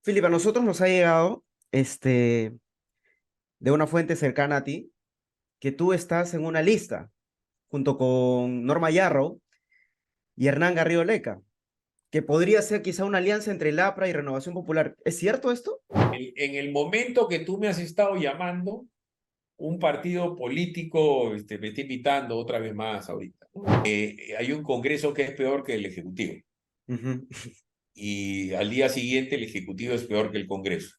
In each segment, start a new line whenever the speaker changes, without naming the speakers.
Filipe, a nosotros nos ha llegado de una fuente cercana a ti que tú estás en una lista junto con Norma Yarrow y Hernán Garrido Leca, que podría ser quizá una alianza entre el APRA y Renovación Popular. ¿Es cierto esto?
En el momento que tú me has estado llamando, un partido político me está invitando otra vez más ahorita, ¿no? Hay un congreso que es peor que el ejecutivo
Ujú.
y al día siguiente el ejecutivo es peor que el congreso.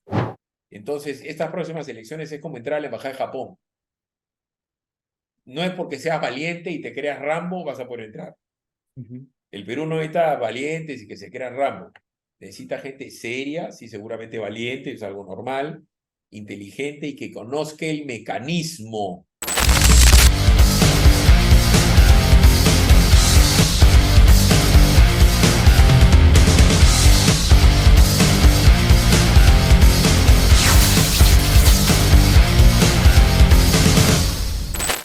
Entonces, estas próximas elecciones es como entrar a la embajada de Japón. No es porque seas valiente y te creas Rambo vas a poder entrar.
Ujú.
El Perú no necesita valientes y que se crean Rambo. Necesita gente seria, sí, seguramente valiente, es algo normal, inteligente y que conozca el mecanismo.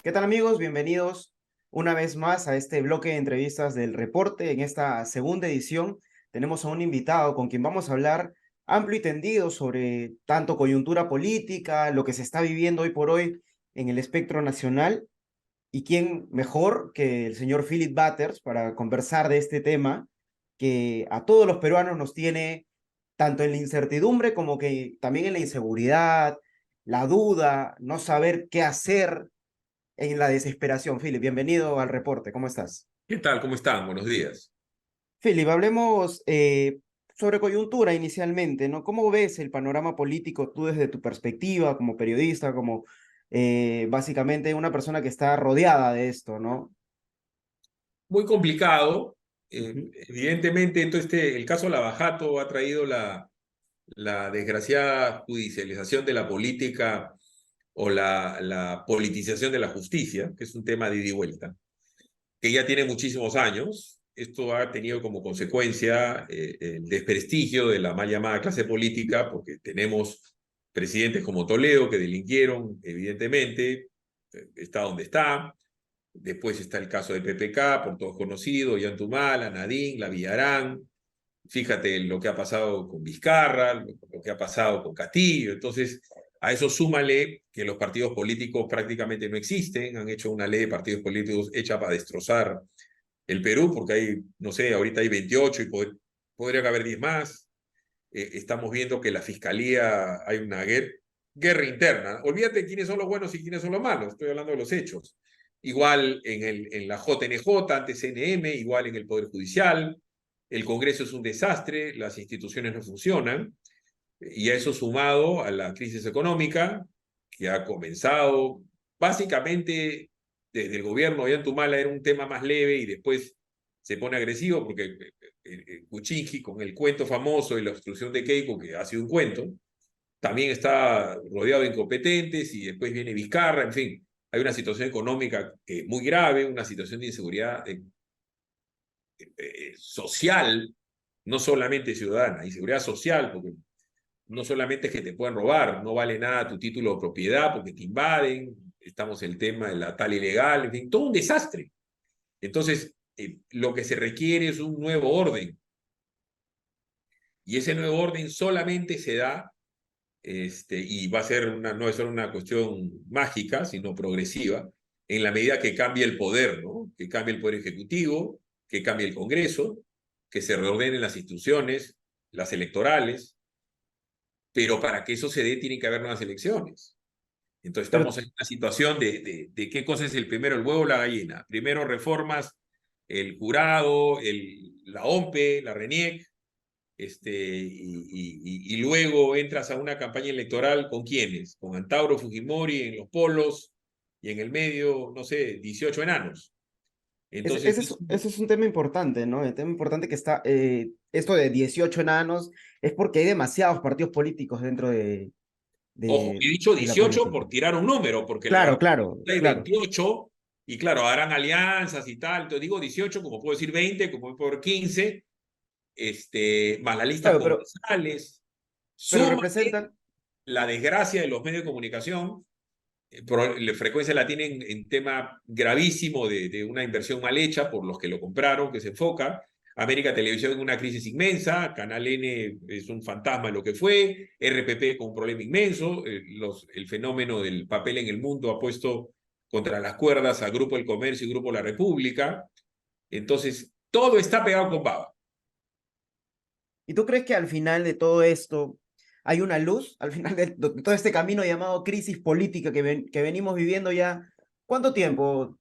¿Qué tal, amigos? Bienvenidos una vez más a este bloque de entrevistas del Reporte. En esta segunda edición tenemos a un invitado con quien vamos a hablar amplio y tendido sobre tanto coyuntura política, lo que se está viviendo hoy por hoy en el espectro nacional. ¿Y quién mejor que el señor Philip Butters para conversar de este tema que a todos los peruanos nos tiene tanto en la incertidumbre como que también en la inseguridad, la duda, no saber qué hacer en la desesperación? Philip, bienvenido al reporte, ¿cómo estás?
¿Qué tal? ¿Cómo están? Buenos días.
Philip, hablemos sobre coyuntura inicialmente, ¿no? ¿Cómo ves el panorama político tú desde tu perspectiva como periodista, como básicamente una persona que está rodeada de esto, ¿no?
Muy complicado.
Ujú.
Evidentemente, el caso Lavajato ha traído la desgraciada judicialización de la política o la politización de la justicia, que es un tema de ida y vuelta, que ya tiene muchísimos años. Esto ha tenido como consecuencia el desprestigio de la mal llamada clase política, porque tenemos presidentes como Toledo que delinquieron, evidentemente, está donde está. Después está el caso de PPK, por todos conocidos, Yantumala, Nadine, la Villarán. Fíjate lo que ha pasado con Vizcarra, lo que ha pasado con Castillo. Entonces, a eso súmale que los partidos políticos prácticamente no existen. Han hecho una ley de partidos políticos hecha para destrozar el Perú, porque hay, no sé, ahorita hay 28 y podría haber 10 más. Estamos viendo que la fiscalía hay una guerra interna. Olvídate quiénes son los buenos y quiénes son los malos. Estoy hablando de los hechos. Igual en la JNJ, antes CNM, igual en el Poder Judicial. El Congreso es un desastre, las instituciones no funcionan. Y a eso sumado a la crisis económica que ha comenzado básicamente desde el gobierno de Antumala era un tema más leve y después se pone agresivo porque Kuczynski con el cuento famoso de la obstrucción de Keiko, que ha sido un cuento, también está rodeado de incompetentes y después viene Vizcarra, en fin, hay una situación económica muy grave, una situación de inseguridad social, no solamente ciudadana, inseguridad social, porque no solamente es que te pueden robar, no vale nada tu título de propiedad porque te invaden, estamos en el tema de la tal ilegal, en fin, todo un desastre. Entonces, lo que se requiere es un nuevo orden. Y ese nuevo orden solamente se da, y va a ser no va a ser una cuestión mágica, sino progresiva, en la medida que cambie el poder, ¿no? Que cambie el poder ejecutivo, que cambie el Congreso, que se reordenen las instituciones, las electorales, pero para que eso se dé tiene que haber nuevas elecciones. Entonces
Pero,
estamos en una situación de qué cosa es el primero, el huevo o la gallina. Primero reformas el jurado, la OMPE, la RENIEC, y luego entras a una campaña electoral ¿con quiénes? Con Antauro Fujimori en los polos y en el medio, no sé, 18 enanos. Entonces,
ese es un tema importante, ¿no? El tema importante que está, esto de 18 enanos, es porque hay demasiados partidos políticos dentro
ojo, he dicho
de la
18
política.
por tirar un número, porque la
Claro,
verdad
claro,
hay
claro.
28 y claro, harán alianzas y tal. Entonces digo 18, como puedo decir 20, como puedo decir 15, más las listas
Claro,
congresales.
pero
Suma
representan,
la desgracia de los medios de comunicación. La frecuencia la tienen en tema gravísimo de una inversión mal hecha por los que lo compraron, que se enfoca. América Televisión en una crisis inmensa, Canal N es un fantasma lo que fue, RPP con un problema inmenso, el fenómeno del papel en el mundo ha puesto contra las cuerdas a Grupo El Comercio y Grupo La República. Entonces, todo está pegado con baba.
¿Y tú crees que al final de todo esto hay una luz? Al final de todo este camino llamado crisis política que venimos viviendo ya, ¿cuánto tiempo?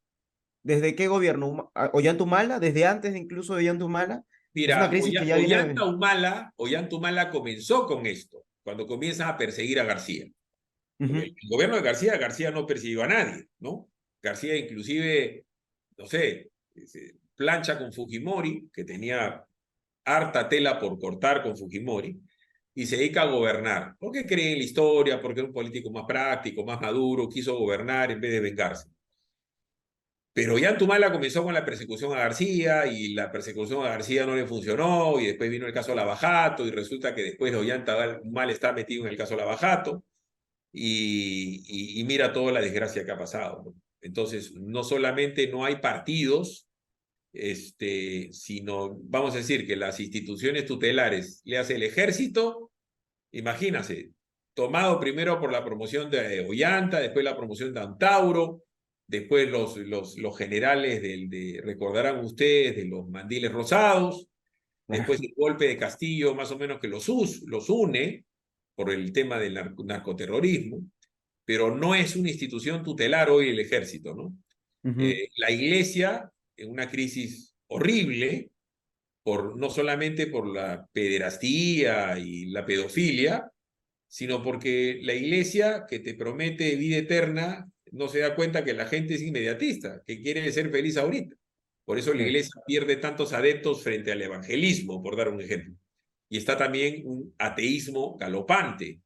¿Desde qué gobierno? ¿Ollantumala? ¿Desde antes incluso de Ollantumala? Es una
Mira,
crisis que ya viene...
Ollanta Humala comenzó con esto, cuando comienzan a perseguir a García. Porque
Ujú.
el gobierno de García no persiguió a nadie, ¿no? García inclusive, no sé, plancha con Fujimori, que tenía harta tela por cortar con Fujimori, y se dedica a gobernar. Porque cree en la historia, porque era un político más práctico, más maduro, quiso gobernar en vez de vengarse. Pero Ollantumala comenzó con la persecución a García y la persecución a García no le funcionó y después vino el caso Lavajato y resulta que después Ollantumala está metido en el caso Lavajato y mira toda la desgracia que ha pasado, ¿no? Entonces, no solamente no hay partidos, sino, vamos a decir, que las instituciones tutelares, le hace el ejército, imagínase, tomado primero por la promoción de Ollanta, después la promoción de Antauro, después los generales recordarán ustedes, de los mandiles rosados, después el golpe de Castillo, más o menos que los une por el tema del narcoterrorismo, pero no es una institución tutelar hoy el ejército, ¿no?
Ujú.
La iglesia, en una crisis horrible, no solamente por la pederastía y la pedofilia, sino porque la iglesia que te promete vida eterna no se da cuenta que la gente es inmediatista, que quiere ser feliz ahorita. Por eso la
Sí.
iglesia pierde tantos adeptos frente al evangelismo, por dar un ejemplo. Y está también un ateísmo galopante.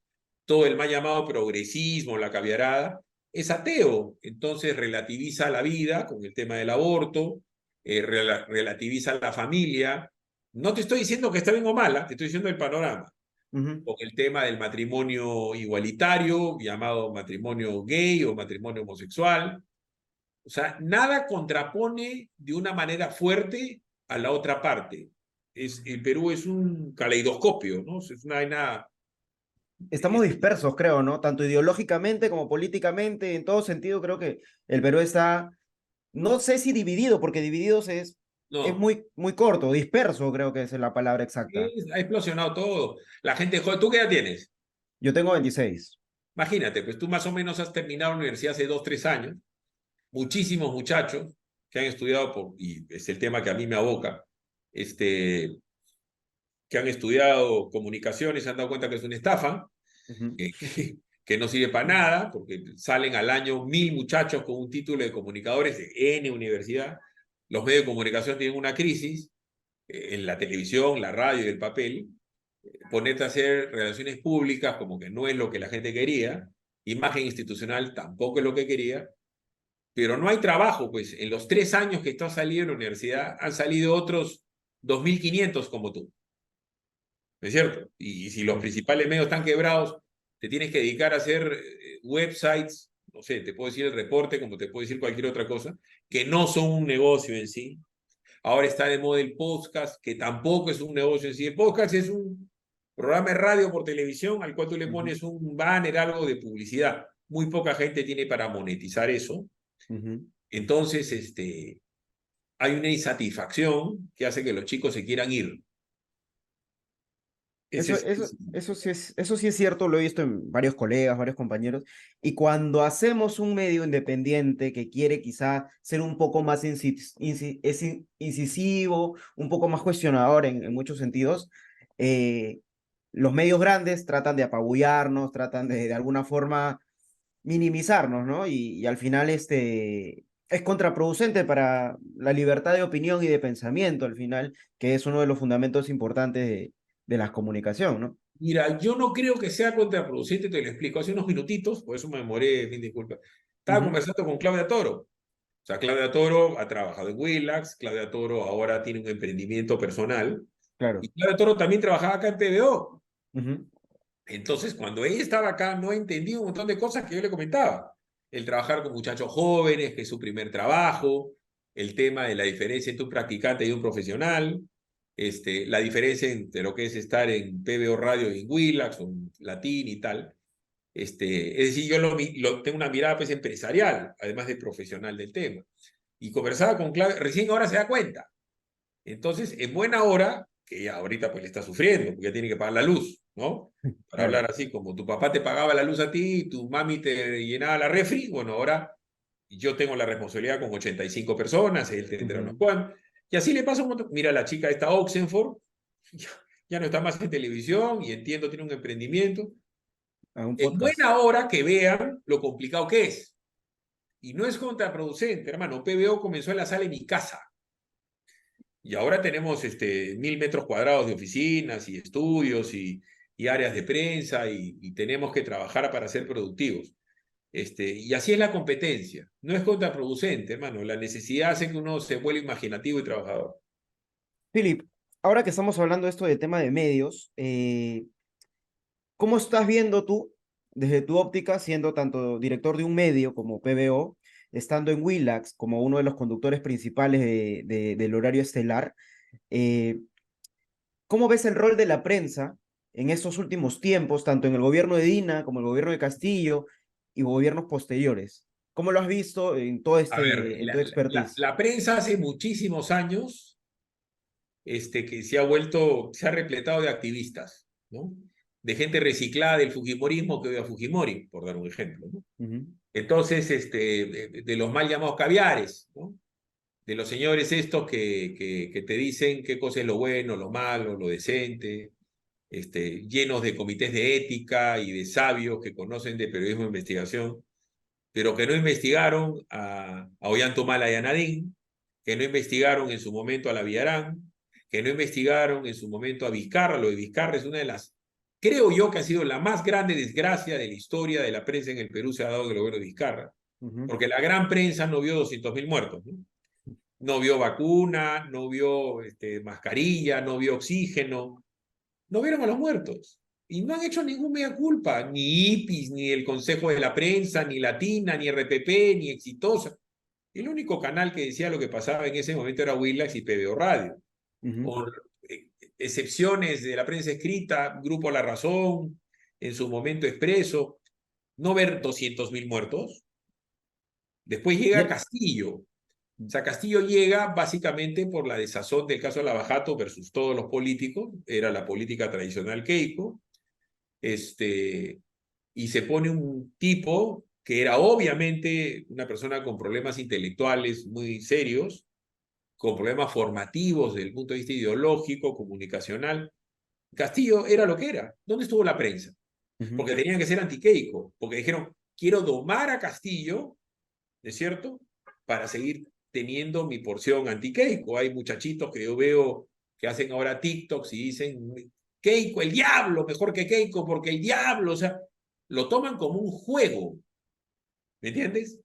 Todo el mal llamado progresismo, la caviarada, es ateo. Entonces relativiza la vida con el tema del aborto, relativiza la familia. No te estoy diciendo que está bien o mala, te estoy diciendo el panorama
Ujú.
con el tema del matrimonio igualitario, llamado matrimonio gay o matrimonio homosexual. O sea, nada contrapone de una manera fuerte a la otra parte. El Perú es un caleidoscopio, ¿no? Es una vaina...
Estamos
es-
dispersos, creo, ¿no? Tanto ideológicamente como políticamente, en todo sentido, creo que el Perú está, no sé si dividido, porque divididos es
no,
muy corto, disperso, creo que es la palabra exacta.
ha explosionado todo. La gente joven, ¿tú qué edad tienes?
Yo tengo 26.
Imagínate, pues tú más o menos has terminado la universidad hace 2, 3 años. Muchísimos muchachos que han estudiado, y es el tema que a mí me aboca, este, que han estudiado comunicaciones se han dado cuenta que es una estafa,
Ujú.
que no sirve para nada, porque salen al año 1000 muchachos con un título de comunicadores de N universidad. Los medios de comunicación tienen una crisis, en la televisión, la radio y el papel. Ponerte a hacer relaciones públicas como que no es lo que la gente quería, imagen institucional tampoco es lo que quería, pero no hay trabajo, pues en los 3 años que estás saliendo de la universidad han salido otros 2500 como tú. ¿No es cierto? Y si los
Sí.
principales medios están quebrados, te tienes que dedicar a hacer websites, no sé, te puedo decir el reporte, como te puedo decir cualquier otra cosa, que no son un negocio en sí. Ahora está de moda el podcast, que tampoco es un negocio en sí. El podcast es un programa de radio por televisión al cual tú le
Ujú.
pones un banner, algo de publicidad. Muy poca gente tiene para monetizar eso.
Ujú.
Entonces, hay una insatisfacción que hace que los chicos se quieran ir. Ese
Eso,
es,
eso, eso sí es cierto, lo he visto en varios colegas, varios compañeros. Y cuando hacemos un medio independiente que quiere quizá ser un poco más incisivo, un poco más cuestionador en muchos sentidos, eh, los medios grandes tratan de apabullarnos, tratan de alguna forma minimizarnos, ¿no? Y al final es contraproducente para la libertad de opinión y de pensamiento, al final, que es uno de los fundamentos importantes de la comunicación, ¿no?
Mira, yo no creo que sea contraproducente, te lo explico. Hace unos minutitos, por eso me demoré, mil disculpas. Estaba
Ujú.
conversando con Claudia Toro. O sea, Claudia Toro ha trabajado en Willax, Claudia Toro ahora tiene un emprendimiento personal.
Claro.
Y Claudia Toro también trabajaba acá en PBO.
Ujú.
Entonces, cuando ella estaba acá, no entendía un montón de cosas que yo le comentaba. El trabajar con muchachos jóvenes, que es su primer trabajo, el tema de la diferencia entre un practicante y un profesional. la diferencia entre lo que es estar en PBO Radio y en Willax, o en Latín y tal. Es decir, yo tengo una mirada pues empresarial, además de profesional del tema. Y conversaba con Claudia, recién ahora se da cuenta. Entonces, en buena hora, que ya ahorita pues le está sufriendo, porque ya tiene que pagar la luz, ¿no? Para
Claro.
hablar así, como tu papá te pagaba la luz a ti, tu mami te llenaba la refri, bueno, ahora yo tengo la responsabilidad con 85 personas, él tendrá unos
Ujú.
cuantos. Y así le pasa un montón. Mira, la chica esta Oxenford, ya, ya no está más en televisión y entiendo, tiene un emprendimiento.
A un
En
podcast.
buena hora que vean lo complicado que es. Y no es contraproducente, hermano. PBO comenzó en la sala de mi casa. Y ahora tenemos 1.000 metros cuadrados de oficinas y estudios y áreas de prensa y tenemos que trabajar para ser productivos. Y así es la competencia. No es contraproducente, hermano. La necesidad hace que uno se vuelva imaginativo y trabajador.
Philip, ahora que estamos hablando de esto del tema de medios, ¿cómo estás viendo tú, desde tu óptica, siendo tanto director de un medio como PBO, estando en Willax como uno de los conductores principales del horario estelar? eh, ¿Cómo ves el rol de la prensa en estos últimos tiempos, tanto en el gobierno de Dina como el gobierno de Castillo y gobiernos posteriores? ¿Cómo lo has visto en todo
A ver,
en tu expertise?
la prensa hace muchísimos años que se ha repletado de activistas, ¿no? De gente reciclada del Fujimorismo que odia a Fujimori, por dar un ejemplo, ¿no?
Ujú,
Entonces, de los mal llamados caviares, ¿no? De los señores estos que te dicen qué cosa es lo bueno, lo malo, lo decente, llenos de comités de ética y de sabios que conocen de periodismo de investigación, pero que no investigaron a Ollanta y a Nadine, que no investigaron en su momento a la Villarán, que no investigaron en su momento a Vizcarra. Lo de Vizcarra es una de las, creo yo que ha sido la más grande desgracia de la historia de la prensa en el Perú, se ha dado en el gobierno de Vizcarra,
ujú.
porque la gran prensa no vio 200.000 muertos, ¿no? No vio vacuna, no vio mascarilla, no vio oxígeno, no vieron a los muertos. Y no han hecho ningún mea culpa, ni IPIS, ni el Consejo de la Prensa, ni Latina, ni RPP, ni Exitosa. El único canal que decía lo que pasaba en ese momento era Willax y PBO Radio.
Ujú.
O excepciones de la prensa escrita, Grupo La Razón, en su momento Expreso, no ver 200.000 muertos. Después llega
Ya-
Castillo. O sea, Castillo llega básicamente por la desazón del caso de Lavajato versus todos los políticos, era la política tradicional Keiko, y se pone un tipo que era obviamente una persona con problemas intelectuales muy serios, con problemas formativos desde el punto de vista ideológico, comunicacional. Castillo era lo que era. ¿Dónde estuvo la prensa?
ujú.
Porque tenían que ser anti-Keiko, porque dijeron, quiero domar a Castillo, ¿no es cierto? Para seguir teniendo mi porción anti-Keiko. Hay muchachitos que yo veo que hacen ahora TikToks y dicen, Keiko, el diablo, mejor que Keiko, porque el diablo, o sea, lo toman como un juego, ¿me entiendes?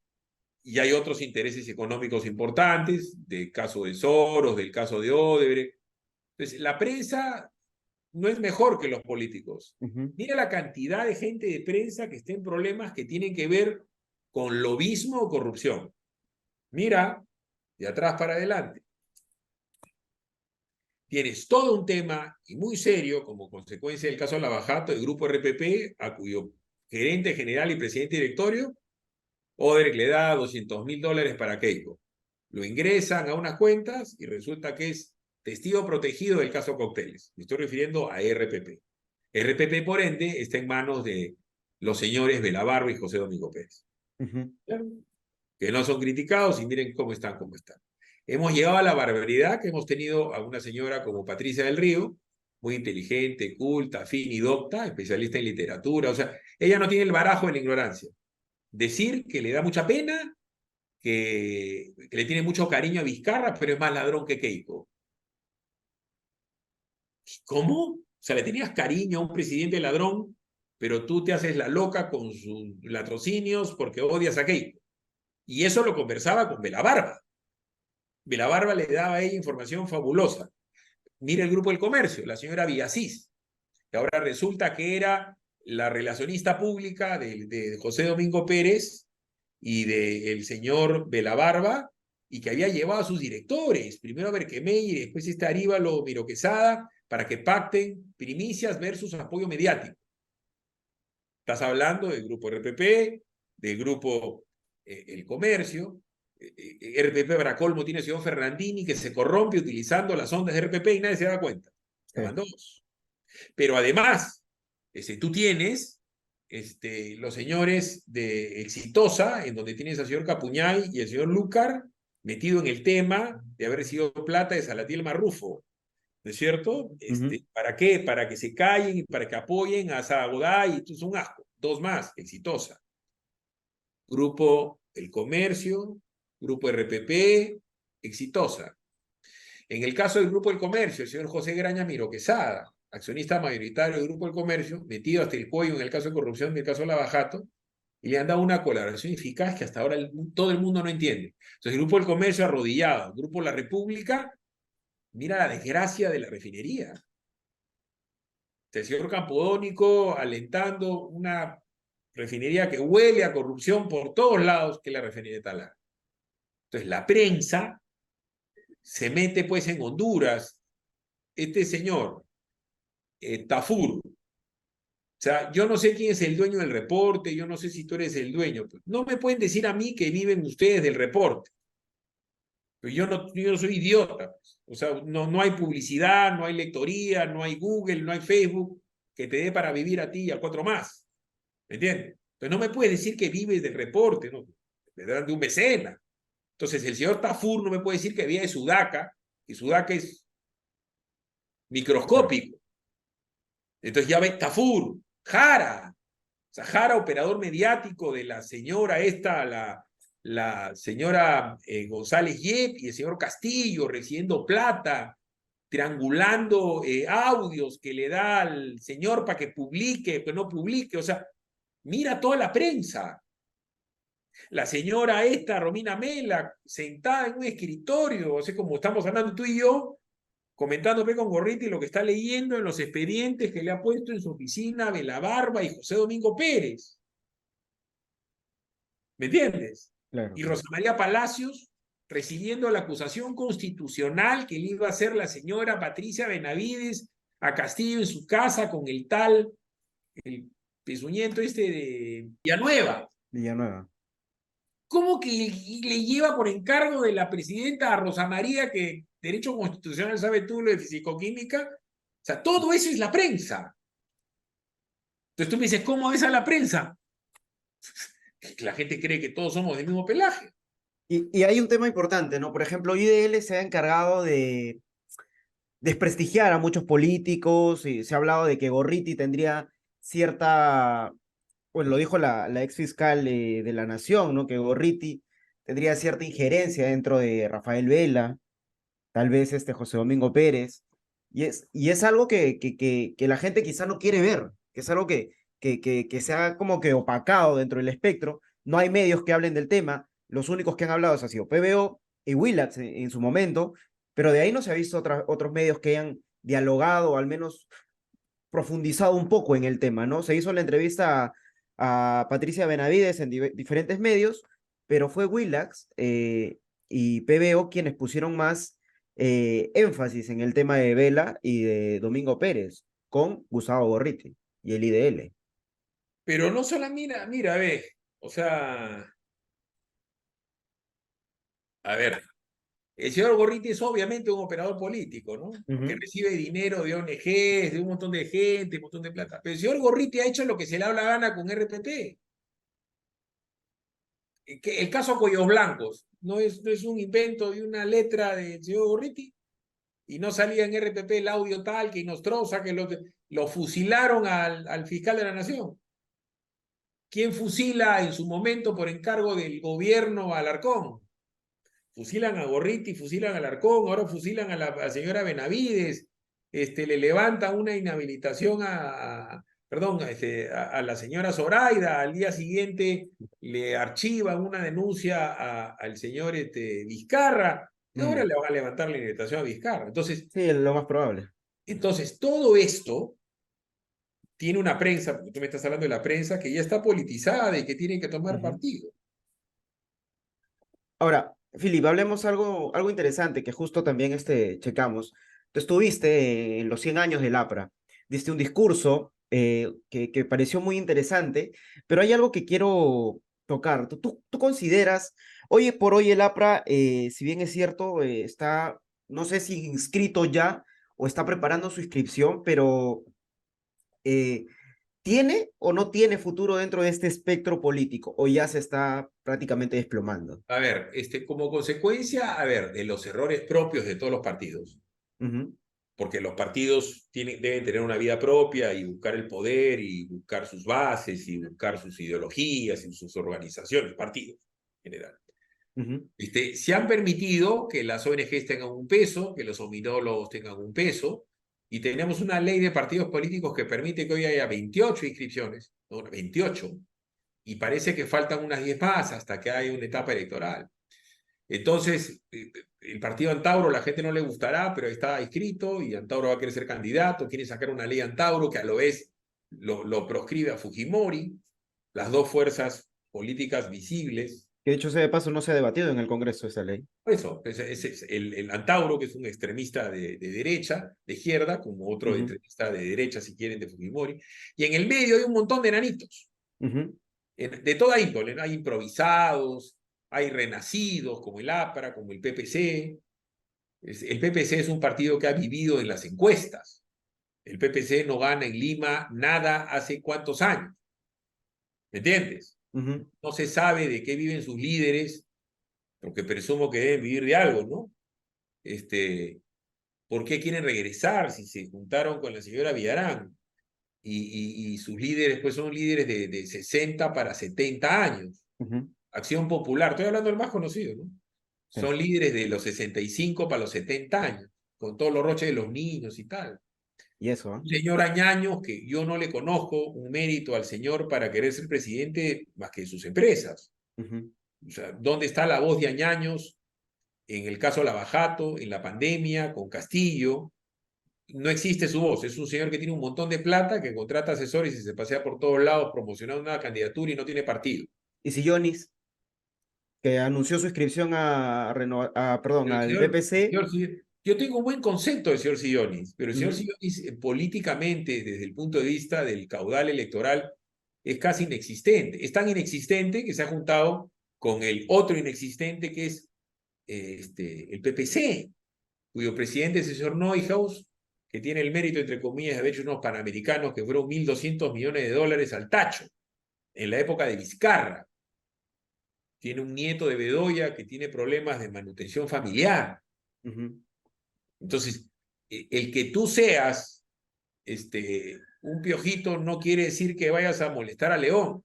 Y hay otros intereses económicos importantes, del caso de Soros, del caso de Odebrecht. Entonces, la prensa no es mejor que los políticos.
Ujú.
Mira la cantidad de gente de prensa que está en problemas que tienen que ver con lobismo o corrupción. Mira, de atrás para adelante. Tienes todo un tema y muy serio como consecuencia del caso Lavajato, el grupo RPP, a cuyo gerente general y presidente directorio, Odebrecht le da $200.000 para Keiko. Lo ingresan a unas cuentas y resulta que es testigo protegido del caso Cócteles. Me estoy refiriendo a RPP. RPP, por ende, está en manos de los señores Belabarba y José Domingo Pérez.
Ujú.
¿Claro? Que no son criticados y miren cómo están, cómo están. Hemos llegado a la barbaridad que hemos tenido a una señora como Patricia del Río, muy inteligente, culta, fin y docta, especialista en literatura, o sea, ella no tiene el barajo de la ignorancia. Decir que le da mucha pena, que le tiene mucho cariño a Vizcarra, pero es más ladrón que Keiko. ¿Cómo? O sea, le tenías cariño a un presidente ladrón, pero tú te haces la loca con sus latrocinios porque odias a Keiko. Y eso lo conversaba con Belabarba. Belabarba le daba a ella información fabulosa. Mira el grupo del comercio, la señora Villasís, que ahora resulta que era la relacionista pública de José Domingo Pérez y del señor Belabarba, y que había llevado a sus directores, primero a Berquemey y después Aríbalo Miro Quesada, para que pacten primicias versus apoyo mediático. Estás hablando del grupo RPP, del grupo El Comercio. RPP Bracolmo tiene al señor Fernandini que se corrompe utilizando las ondas de RPP y nadie se da cuenta. Estaban dos. Pero además, tú tienes los señores de Exitosa, en donde tienes al señor Capuñay y el señor Lucar, metido en el tema de haber recibido plata de Salatiel Marrufo. ¿No es cierto? ¿Para qué? Para que se callen y para que apoyen a Sagodá y esto es un asco. Dos más, Exitosa. Grupo El Comercio, Grupo RPP, Exitosa. En el caso del Grupo El Comercio, el señor José Graña Miro Quesada, accionista mayoritario del Grupo El Comercio, metido hasta el cuello en el caso de corrupción, en el caso de Lavajato, y le han dado una colaboración eficaz que hasta ahora todo el mundo no entiende. Entonces, el Grupo El Comercio arrodillado, el Grupo La República, mira la desgracia de la refinería. El señor Campodónico alentando una refinería que huele a corrupción por todos lados, que es la refinería de Talar. Entonces, la prensa se mete pues en Honduras. Este señor, Tafur, o sea, yo no sé quién es el dueño del reporte, yo no sé si tú eres el dueño. No me pueden decir a mí que viven ustedes del reporte. Pero yo no soy idiota. O sea, no hay publicidad, no hay lectoría, no hay Google, no hay Facebook que te dé para vivir a ti y a cuatro más. ¿Me entiendes? Entonces no me puedes decir que vives del reporte, ¿no? De un mecena. Entonces el señor Tafur no me puede decir que vive de Sudaca, y Sudaca es microscópico. Entonces ya ve Tafur, Jara, o sea, Jara, operador mediático de la señora esta, la señora González Yep y el señor Castillo recibiendo plata, triangulando audios que le da al señor para que publique, que no publique, o sea, mira toda la prensa. La señora esta, Romina Mela, sentada en un escritorio, o sea, como estamos hablando tú y yo, comentándome con Gorriti lo que está leyendo en los expedientes que le ha puesto en su oficina Belabarba y José Domingo Pérez. ¿Me entiendes?
Claro,
Y
claro.
Rosa María Palacios recibiendo la acusación constitucional que le iba a hacer la señora Patricia Benavides a Castillo en su casa con el tal, el pezuñento de Villanueva.
Villanueva.
¿Cómo que le lleva por encargo de la presidenta a Rosa María, que Derecho Constitucional sabe tú lo de Fisicoquímica? O sea, todo eso es la prensa. Entonces tú me dices, ¿cómo ves a la prensa? La gente cree que todos somos del mismo pelaje.
Y hay un tema importante, ¿no? Por ejemplo, IDL se ha encargado de desprestigiar a muchos políticos y se ha hablado de que Gorriti tendría cierta, bueno, lo dijo la ex fiscal de la Nación, ¿no? Que Gorriti tendría cierta injerencia dentro de Rafael Vela, tal vez José Domingo Pérez, y es algo que la gente quizá no quiere ver, que es algo que se ha como que opacado dentro del espectro. No hay medios que hablen del tema, los únicos que han hablado han sido PBO y Willax en su momento, pero de ahí no se ha visto otros medios que hayan dialogado o al menos profundizado un poco en el tema, ¿no? Se hizo la entrevista a Patricia Benavides en diferentes medios, pero fue Willax y PBO quienes pusieron más énfasis en el tema de Vela y de Domingo Pérez con Gustavo Gorriti y el IDL.
Pero no solo, mira, ve, o sea, a ver, el señor Gorriti es obviamente un operador político, ¿no? Porque recibe dinero de ONGs, de un montón de gente, un montón de plata. Pero el señor Gorriti ha hecho lo que se le da la gana con RPP. El caso Cuellos Blancos no es un invento de una letra del señor Gorriti y no salía en RPP el audio tal que Nostroza, que lo fusilaron al fiscal de la Nación. ¿Quién fusila en su momento por encargo del gobierno a Alarcón? Fusilan a Gorriti, fusilan a Alarcón, ahora fusilan a la señora Benavides, le levantan una inhabilitación perdón, a la señora Zoraida, al día siguiente le archivan una denuncia al señor Vizcarra, y ahora le van a levantar la inhabilitación a Vizcarra. Entonces,
Sí, lo más probable.
todo esto tiene una prensa, porque tú me estás hablando de la prensa, que ya está politizada y que tiene que tomar partido.
Ahora, Filip, hablemos algo interesante que justo también checamos. Tú estuviste en los 100 años del APRA, diste un discurso que pareció muy interesante, pero hay algo que quiero tocar. ¿Tú consideras, hoy por hoy el APRA, si bien es cierto, está, no sé si inscrito ya o está preparando su inscripción, pero eh, ¿tiene o no tiene futuro dentro de este espectro político o ya se está prácticamente desplomando?
A ver, como consecuencia, a ver, de los errores propios de todos los partidos,
Ujú,
porque los partidos deben tener una vida propia y buscar el poder y buscar sus bases y buscar sus ideologías y sus organizaciones, partidos en general.
ujú,
Se han permitido que las ONGs tengan un peso, que los ominólogos tengan un peso, y tenemos una ley de partidos políticos que permite que hoy haya 28 inscripciones, no, 28, y parece que faltan unas 10 más hasta que haya una etapa electoral. Entonces, el partido Antauro, la gente no le gustará, pero está inscrito y Antauro va a querer ser candidato, quiere sacar una ley Antauro que a lo vez lo proscribe a Fujimori, las dos fuerzas políticas visibles.
que dicho sea de paso, no se ha debatido en el Congreso esa ley.
Por eso, es el Antauro, que es un extremista de derecha, de izquierda, como otro
Ujú,
extremista de derecha, si quieren, de Fujimori. Y en el medio hay un montón de enanitos,
ujú,
de toda índole, ¿no? Hay improvisados, hay renacidos, como el APRA, como el PPC. El PPC es un partido que ha vivido en las encuestas. El PPC no gana en Lima nada hace cuántos años, ¿me entiendes?
ujú.
No se sabe de qué viven sus líderes, porque presumo que deben vivir de algo, ¿no? ¿Por qué quieren regresar si se juntaron con la señora Villarán? Y sus líderes, pues son líderes de 60 para 70 años.
Ujú,
Acción Popular, estoy hablando del más conocido, ¿no?
sí.
Son líderes de los 65 para los 70 años, con todos los roches de los niños y tal.
Y eso, ¿ah?
Un señor Añaños que yo no le conozco un mérito al señor para querer ser presidente más que sus empresas.
Ujú.
O sea, ¿dónde está la voz de Añaños en el caso Lavajato, en la pandemia, con Castillo? No existe su voz. Es un señor que tiene un montón de plata, que contrata asesores y se pasea por todos lados promocionando una candidatura y no tiene partido.
Y si Yonis, que anunció su inscripción perdón,
Pero
al BPC,
yo tengo un buen concepto del señor Sillonis, pero el señor
ujú,
Sillonis políticamente, desde el punto de vista del caudal electoral, es casi inexistente. Es tan inexistente que se ha juntado con el otro inexistente que es el PPC, cuyo presidente es el señor Neuhaus, que tiene el mérito, entre comillas, de haber hecho unos panamericanos que fueron 1.200 millones de dólares al tacho, en la época de Vizcarra. Tiene un nieto de Bedoya que tiene problemas de manutención familiar.
ujú,
Entonces, el que tú seas un piojito no quiere decir que vayas a molestar a León.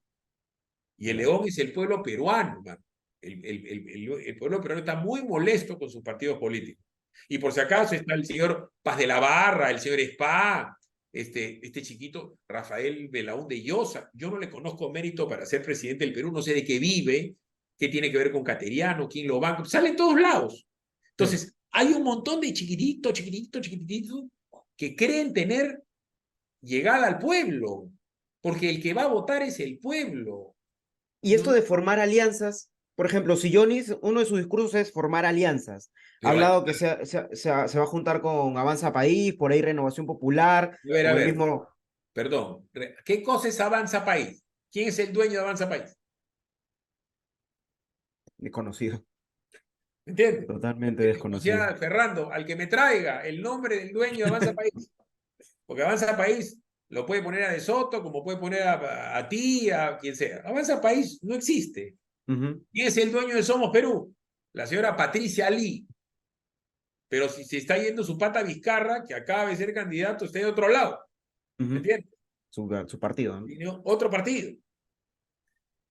Y el
ya,
León es el pueblo peruano, man. El pueblo peruano está muy molesto con sus partidos políticos. Y por si acaso está el señor Paz de la Barra, el señor Spa, este chiquito Rafael Belaúnde Llosa. Yo no le conozco mérito para ser presidente del Perú, no sé de qué vive, qué tiene que ver con Cateriano, quién lo banca. Sale en todos lados.
sí.
Entonces, hay un montón de chiquititos que creen tener llegada al pueblo, porque el que va a votar es el pueblo.
Y
No,
esto de formar alianzas, por ejemplo, si Yonis, uno de sus discursos es formar alianzas. Ha
pero
hablado que se va a juntar con Avanza País, por ahí Renovación Popular,
a
con el
ver,
mismo
perdón. ¿Qué cosa es Avanza País? ¿Quién es el dueño de Avanza País?
desconocido,
¿Entiendes?
totalmente
Porque le
desconocido.
decía Ferrando, al que me traiga el nombre del dueño de Avanza País. Porque Avanza País lo puede poner a De Soto, como puede poner a ti, a quien sea. Avanza País no existe.
Ujú,
¿Quién es el dueño de Somos Perú? La señora Patricia Lee. Pero si se está yendo su pata Vizcarra, que acaba de ser candidato, está de otro lado. ¿Me
ujú,
entiendes?
su partido, ¿no?
Tiene otro partido.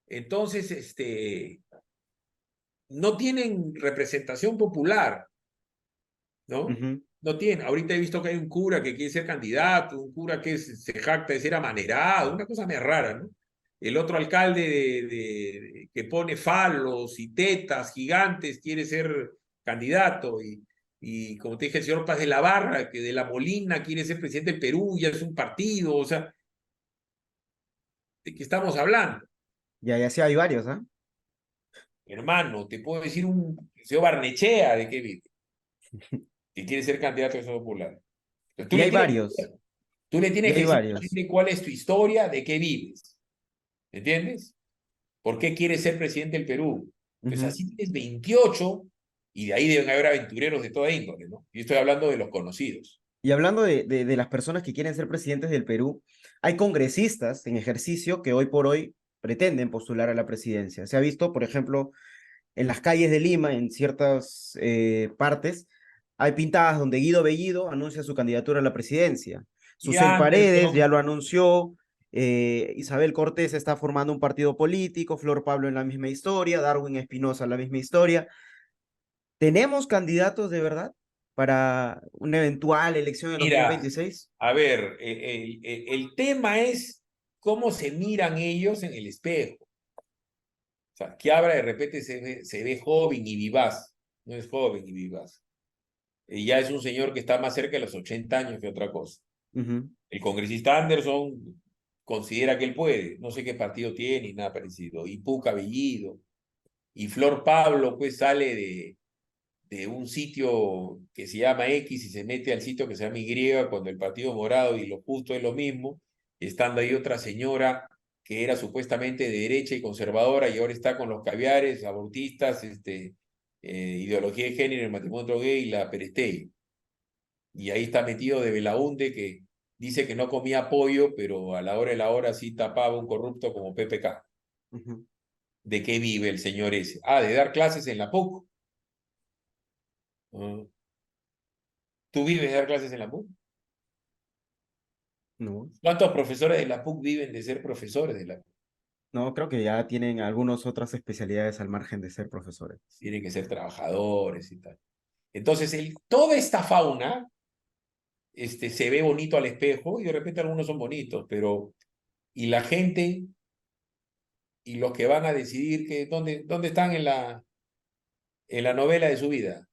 Entonces, no tienen representación popular, ¿no?
Ujú,
No tienen. Ahorita he visto que hay un cura que quiere ser candidato, un cura que se jacta de ser amanerado, una cosa medio rara, ¿no? El otro alcalde que pone falos y tetas gigantes quiere ser candidato y como te dije, el señor Paz de la Barra, que de la Molina quiere ser presidente del Perú, ya es un partido, o sea, ¿de qué estamos hablando?
ya sí hay varios, ¿ah?
hermano, te puedo decir el señor Barnechea de qué vive, que quiere ser candidato a Acción Popular. Pero
Y hay varios,
tú le
y
tienes que
hay
decir
varios.
cuál es tu historia, de qué vives. ¿Entiendes? ¿Por qué quieres ser presidente del Perú? Entonces,
Ujú.
así tienes 28 y de ahí deben haber aventureros de toda índole, ¿no? Yo estoy hablando de los conocidos.
Y hablando de las personas que quieren ser presidentes del Perú, hay congresistas en ejercicio que hoy por hoy pretenden postular a la presidencia. Se ha visto, por ejemplo, en las calles de Lima, en ciertas partes, hay pintadas donde Guido Bellido anuncia su candidatura a la presidencia.
Y
Susel Paredes ya
Anderson,
lo anunció, Isabel Cortés está formando un partido político, Flor Pablo en la misma historia, Darwin Espinosa en la misma historia. ¿Tenemos candidatos de verdad para una eventual elección en
mira,
2026?
a ver, el tema es cómo se miran ellos en el espejo. O sea, que Abra de repente se ve joven y vivaz. No es joven y vivaz. Ya es un señor que está más cerca de los 80 años que otra cosa.
Ujú,
El congresista Anderson considera que él puede. No sé qué partido tiene y nada parecido. Y Puca Bellido. Y Flor Pablo, pues sale de un sitio que se llama X y se mete al sitio que se llama Y cuando el Partido Morado y lo justo es lo mismo, estando ahí otra señora que era supuestamente de derecha y conservadora y ahora está con los caviares, abortistas, ideología de género, el matrimonio gay y la Perestey. Y ahí está metido de Belaunde que dice que no comía pollo, pero a la hora de la hora sí tapaba un corrupto como PPK.
ujú.
¿De qué vive el señor ese? Ah, de dar clases en la PUC. Ah, ¿tú vives de dar clases en la PUC?
No,
¿Cuántos profesores de la PUC viven de ser profesores de la PUC?
no, creo que ya tienen algunas otras especialidades al margen de ser profesores.
Tienen que ser trabajadores y tal. Entonces, toda esta fauna se ve bonito al espejo y de repente algunos son bonitos, pero y la gente y los que van a decidir que dónde están en la novela de su vida.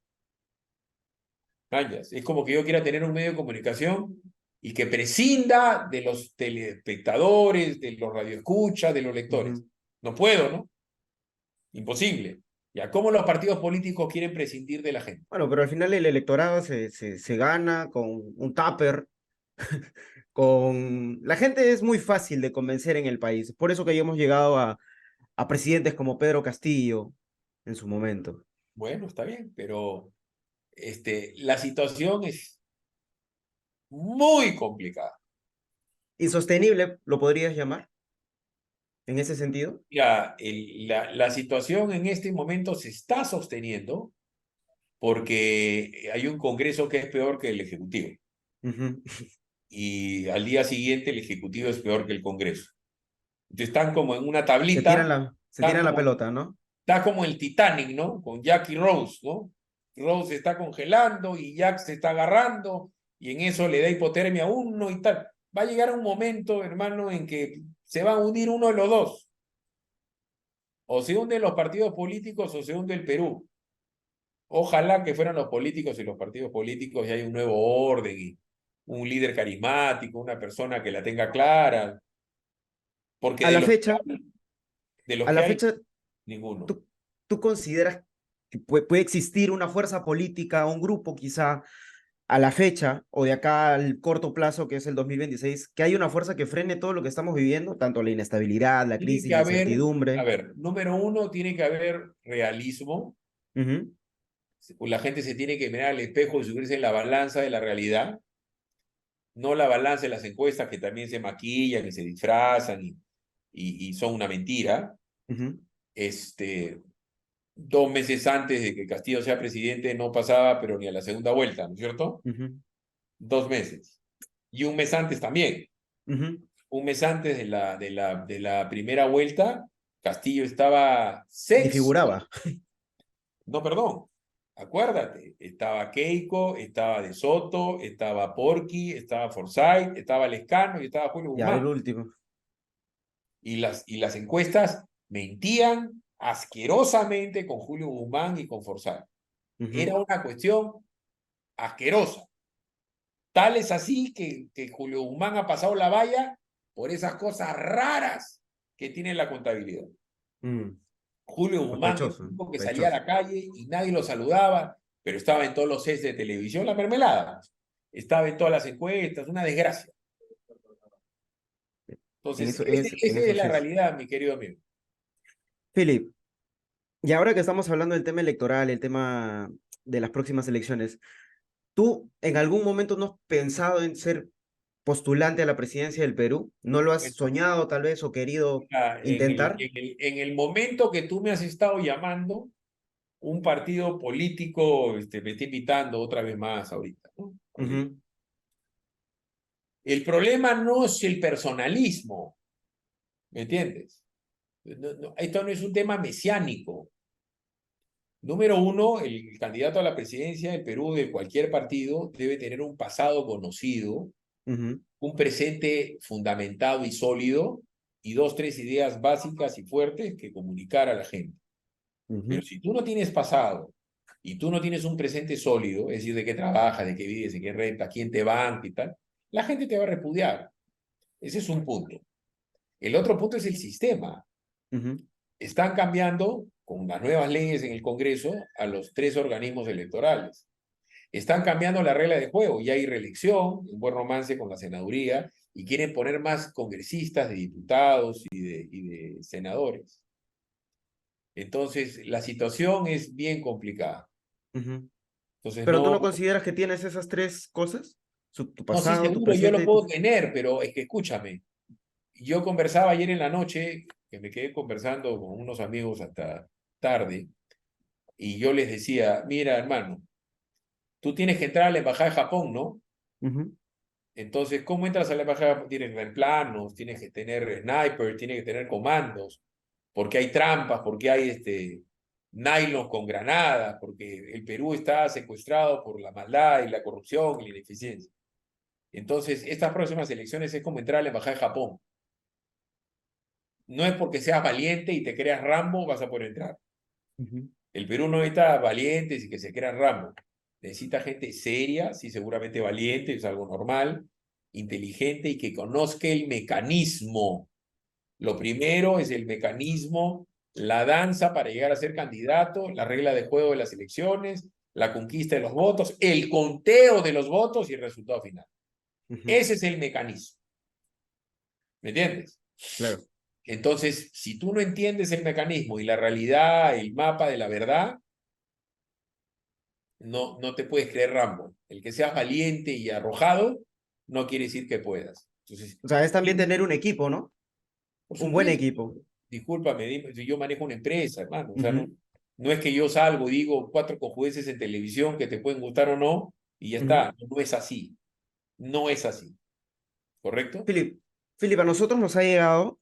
Cañas. Es como que yo quiera tener un medio de comunicación y que prescinda de los telespectadores, de los radioescuchas, de los lectores.
Ujú.
No puedo, ¿no? Imposible. Ya, ¿cómo los partidos políticos quieren prescindir de la gente?
Bueno, pero al final el electorado se gana con un tupper, con... La gente es muy fácil de convencer en el país. Por eso que ya hemos llegado a presidentes como Pedro Castillo en su momento.
Bueno, está bien, pero la situación es muy complicada.
Insostenible, ¿lo podrías llamar en ese sentido?
Ya, la situación en este momento se está sosteniendo porque hay un Congreso que es peor que el Ejecutivo
Ujú.
y al día siguiente el Ejecutivo es peor que el Congreso. Entonces están como en una
Se
tablita,
se
están
tiran la
como,
pelota, ¿no?
está como el Titanic, ¿no? Con Jack y Rose, ¿no? Rose se está congelando y Jack se está agarrando y en eso le da hipotermia a uno y tal. Va a llegar un momento, hermano, en que se va a hundir uno de los dos. O se hunden los partidos políticos o se hunde el Perú. Ojalá que fueran los políticos y los partidos políticos y hay un nuevo orden y un líder carismático, una persona que la tenga clara, porque
A la fecha,
de los
a
que
la
hay,
fecha,
ninguno.
¿tú, tú consideras que puede existir una fuerza política, un grupo quizá, a la fecha o de acá al corto plazo, que es el 2026, que hay una fuerza que frene todo lo que estamos viviendo, tanto la inestabilidad, la
Tiene
crisis,
que
la
haber, a
incertidumbre?
ver, número uno, tiene que haber realismo.
Ujú,
La gente se tiene que mirar al espejo y subirse en la balanza de la realidad, no la balanza de las encuestas que también se maquillan y se disfrazan y son una mentira.
ujú,
Este, 2 meses antes de que Castillo sea presidente no pasaba, pero ni a la segunda vuelta, ¿no es cierto?
ujú,
2 meses. Y un mes antes también.
ujú.
Un mes antes de la primera vuelta, Castillo estaba
Ni
sexto.
figuraba.
No, perdón. Acuérdate, estaba Keiko, estaba De Soto, estaba Porky, estaba Forsyth, estaba Lescano y estaba Julio
Ya el
Guzmán.
último.
Y las encuestas mentían asquerosamente con Julio Guzmán y con Forsyth.
Ujú,
Era una cuestión asquerosa. Tal es así que Julio Guzmán ha pasado la valla por esas cosas raras que tiene la contabilidad.
mm.
Julio Guzmán era
Sospechoso,
un tipo que salía a
sospechoso.
la calle y nadie lo saludaba, pero estaba en todos los sets de televisión, la mermelada. Estaba en todas las encuestas, una desgracia. Entonces,
En
esa
eso
es la
sí es.
realidad, mi querido amigo.
Philip, y ahora que estamos hablando del tema electoral, el tema de las próximas elecciones, ¿tú en algún momento no has pensado en ser postulante a la presidencia del Perú? ¿No lo has
Bueno,
soñado tal vez o querido
En
intentar?
en el momento que tú me has estado llamando, un partido político me está invitando otra vez más ahorita, ¿no? Ahorita.
Ujú,
El problema no es el personalismo, ¿me entiendes? Esto no es un tema mesiánico. Número uno, el candidato a la presidencia del Perú de cualquier partido debe tener un pasado conocido,
ujú,
un presente fundamentado y sólido y dos, tres ideas básicas y fuertes que comunicar a la gente. Pero
ujú,
si tú no tienes pasado y tú no tienes un presente sólido, es decir, de qué trabajas, de qué vives, de qué renta, quién te banca y tal, la gente te va a repudiar. Ese es un punto. El otro punto es el sistema.
ujú,
Están cambiando con las nuevas leyes en el Congreso a los tres organismos electorales. Están cambiando la regla de juego. Ya hay reelección, un buen romance con la senaduría, y quieren poner más congresistas, de diputados y de senadores. Entonces, la situación es bien complicada.
ujú.
Entonces,
¿Pero tú
no,
no consideras que tienes esas tres cosas? Tu
no, sí,
pasado, tu
seguro yo
presente
lo
y tu
puedo
futuro.
tener, pero es que escúchame, yo conversaba ayer en la noche, que me quedé conversando con unos amigos hasta tarde, y yo les decía, mira, hermano, tú tienes que entrar a la embajada de Japón, ¿no?
Ujú,
Entonces, ¿cómo entras a la embajada? Tienes que tener planos, tienes que tener sniper, tienes que tener comandos, porque hay trampas, porque hay nylon con granadas, porque el Perú está secuestrado por la maldad y la corrupción y la ineficiencia. Entonces, estas próximas elecciones es como entrar a la embajada de Japón. No es porque seas valiente y te creas Rambo, vas a poder entrar.
ujú.
El Perú no necesita valientes y que se crean Rambo. Necesita gente seria, sí, seguramente valiente, es algo normal, inteligente y que conozca el mecanismo. Lo primero es el mecanismo, la danza para llegar a ser candidato, la regla de juego de las elecciones, la conquista de los votos, el conteo de los votos y el resultado final.
Ujú,
Ese es el mecanismo. ¿Me entiendes?
claro.
Entonces, si tú no entiendes el mecanismo y la realidad, el mapa de la verdad, no te puedes creer Rambo. El que seas valiente y arrojado no quiere decir que puedas. Entonces,
O sea, es también tener un equipo, ¿no?
por
Un buen
supuesto,
equipo.
discúlpame, dime, si yo manejo una empresa, hermano. O sea,
Ujú,
no es que yo salgo y digo cuatro cojudeces en televisión que te pueden gustar o no y ya
ujú.
está. No es así. No es así. ¿Correcto?
Philip, Philip, a nosotros nos ha llegado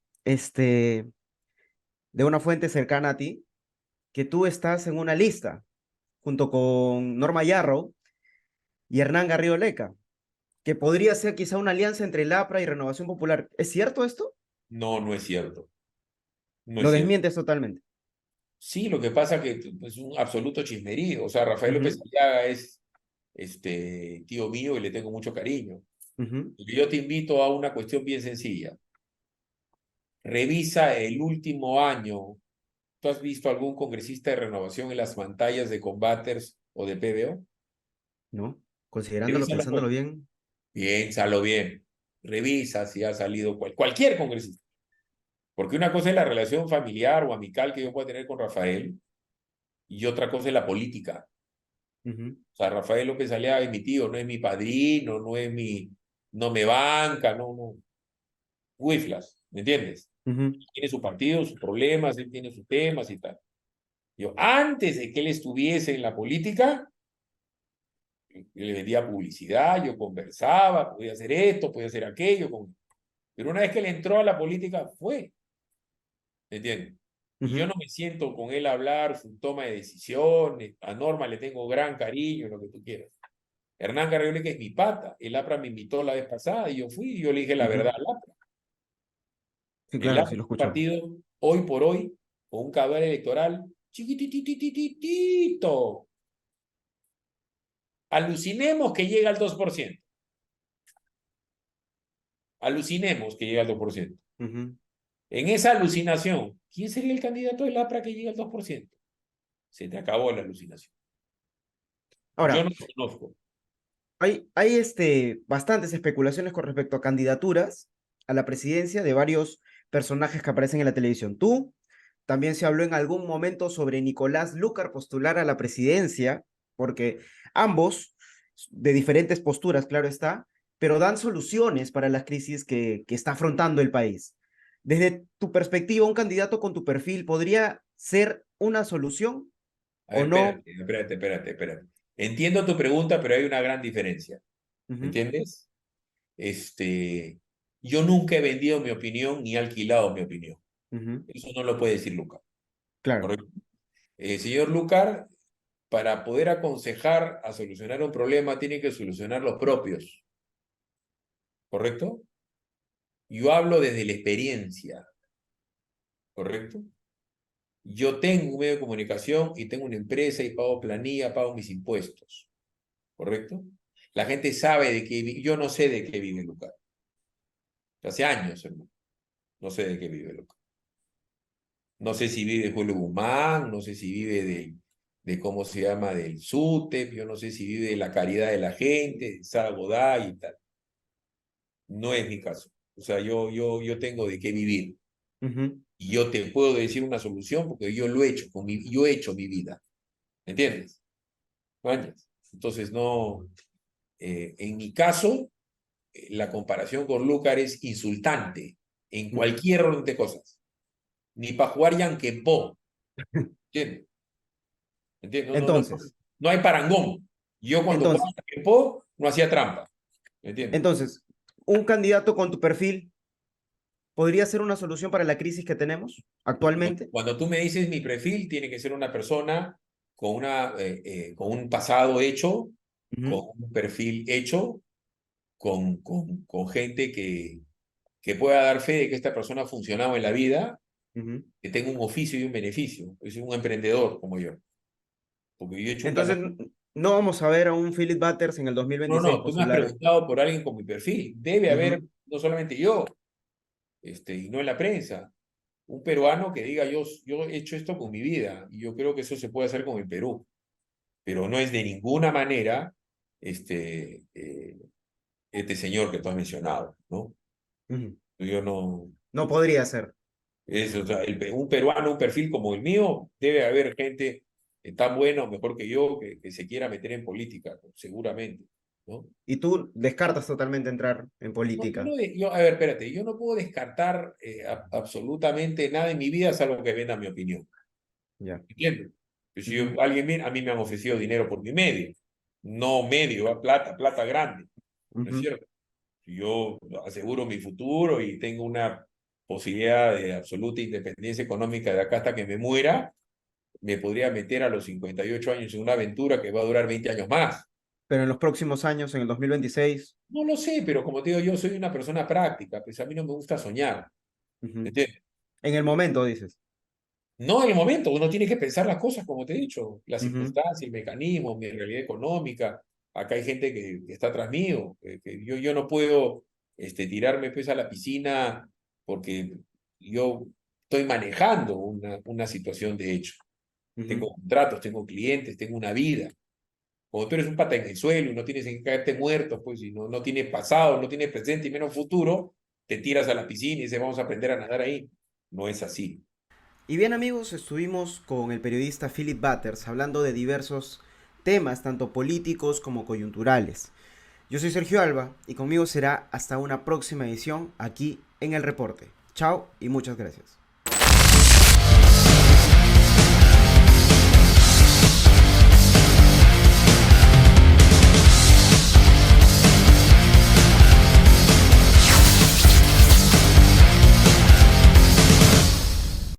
de una fuente cercana a ti que tú estás en una lista junto con Norma Yarrow y Hernán Garrido Leca, que podría ser quizá una alianza entre el APRA y Renovación Popular. ¿Es cierto esto?
No, no es cierto. No es
Lo
cierto.
desmientes totalmente.
Sí, lo que pasa que es un absoluto chismerío. O sea, Rafael López
Ujú,
Aliaga es tío mío y le tengo mucho cariño.
ujú.
Y yo te invito a una cuestión bien sencilla. Revisa el último año. ¿Tú has visto algún congresista de renovación en las pantallas de Combaters o de PBO?
¿No? Considerándolo,
Revísalo,
pensándolo
pues.
bien.
Piénsalo bien. Revisa si ha salido cualquier congresista. Porque una cosa es la relación familiar o amical que yo pueda tener con Rafael y otra cosa es la política.
Ujú,
O sea, Rafael López Aliaga es mi tío, no es mi padrino, no me banca, no. Wiflas, ¿me entiendes?
ujú,
Tiene su partido, sus problemas, él tiene sus temas y tal. Yo, antes de que él estuviese en la política, yo le vendía publicidad, yo conversaba, podía hacer esto, podía hacer aquello, pero una vez que él entró a la política, fue, ¿me entiendes? Y yo
ujú,
no me siento con él a hablar su toma de decisiones, a Norma le tengo gran cariño, lo que tú quieras. Hernán Garrigós, que es mi pata, el APRA me invitó la vez pasada y yo fui y yo le dije la verdad
ujú.
al APRA.
Sí,
El
claro,
APRA
sí lo
es un
escucho.
partido hoy por hoy con un caudal electoral chiquititititito. Alucinemos que llega al 2%. Alucinemos que llega al 2%.
Ujú.
En esa alucinación, ¿quién sería el candidato del APRA que llegue al 2%? Se te acabó la alucinación. Yo
Ahora,
no conozco.
hay bastantes especulaciones con respecto a candidaturas a la presidencia de varios personajes que aparecen en la televisión. También se habló en algún momento sobre Nicolás Lúcar postular a la presidencia, porque ambos, de diferentes posturas, claro está, pero dan soluciones para las crisis que está afrontando el país. Desde tu perspectiva, un candidato con tu perfil podría ser una solución
A
o
ver,
no.
espérate. Entiendo tu pregunta, pero hay una gran diferencia.
Ujú,
¿Entiendes? Este, yo nunca he vendido mi opinión ni alquilado mi opinión.
ujú,
Eso no lo puede decir Lucar,
claro.
¿correcto? Señor Lucar, para poder aconsejar a solucionar un problema, tiene que solucionar los propios, ¿correcto? Yo hablo desde la experiencia, ¿correcto? Yo tengo un medio de comunicación y tengo una empresa y pago planilla, pago mis impuestos, ¿correcto? La gente sabe de qué yo no sé de qué vive Lucar. Hace años, hermano, no sé de qué vive Lucar. No sé si vive de Julio Guzmán, no sé si vive de cómo se llama, del SUTEP, yo no sé si vive de la caridad de la gente, de Sara Goday y tal. No es mi caso. O sea, yo tengo de qué vivir.
Ujú.
Y yo te puedo decir una solución porque yo lo he hecho, yo he hecho mi vida. ¿Me entiendes? ¿Mañas? Entonces, no, en mi caso, la comparación con Lucar es insultante en
Ujú.
cualquier orden de cosas. Ni para jugar Yanquepó. ¿Entiendes? ¿Entiendes?
Entonces,
No hay parangón. Yo cuando jugaba
entonces,
Yanquepó no hacía trampa. ¿Me entiendes?
entonces, un candidato con tu perfil podría ser una solución para la crisis que tenemos actualmente.
Cuando tú me dices mi perfil, tiene que ser una persona con un pasado hecho, con
Ujú,
un perfil hecho, con gente que pueda dar fe de que esta persona ha funcionado en la vida,
ujú.
que tenga un oficio y un beneficio. Es un emprendedor como yo. Porque yo he hecho un
Entonces,
canal.
no vamos a ver a un Philip Butters en el
No,
2026
no, tú me has
postular.
preguntado por alguien con mi perfil. Debe haber,
Ujú,
no solamente yo, y no en la prensa, un peruano que diga yo he hecho esto con mi vida y yo creo que eso se puede hacer con el Perú, pero no es de ninguna manera este, eh, este señor que tú has mencionado, ¿no?
ujú.
Yo no,
No podría ser.
o sea, un peruano, un perfil como el mío, debe haber gente tan buena o mejor que yo que se quiera meter en política, seguramente, ¿no?
Y tú descartas totalmente entrar en
No,
política.
a ver, espérate, yo no puedo descartar absolutamente nada en mi vida salvo que venda mi opinión.
Ya.
¿Entiendes? Pues si
Ujú,
alguien viene, a mí me han ofrecido dinero por mi medio, no medio, plata grande, ¿no es
ujú.
cierto? Si yo aseguro mi futuro y tengo una posibilidad de absoluta independencia económica de acá hasta que me muera, me podría meter a los 58 años en una aventura que va a durar 20 años más.
Pero en los próximos años, en el 2026,
No lo sé, pero como te digo, yo soy una persona práctica, pues a mí no me gusta soñar,
ujú.
¿entiendes?
En el momento, dices.
No en el momento, uno tiene que pensar las cosas, como te he dicho, las
Ujú.
circunstancias, el mecanismo, mi realidad económica. Acá hay gente que está atrás mío, que yo no puedo tirarme pues a la piscina porque yo estoy manejando una situación de hecho.
Ujú.
Tengo contratos, tengo clientes, tengo una vida. Cuando tú eres un pata en el suelo y no tienes en qué caerte muerto, pues, y no tienes pasado, no tienes presente y menos futuro, te tiras a la piscina y dices, vamos a aprender a nadar ahí. No es así.
Y bien amigos, estuvimos con el periodista Philip Butters hablando de diversos temas, tanto políticos como coyunturales. Yo soy Sergio Alba y conmigo será hasta una próxima edición aquí en El Reporte. Chao y muchas gracias.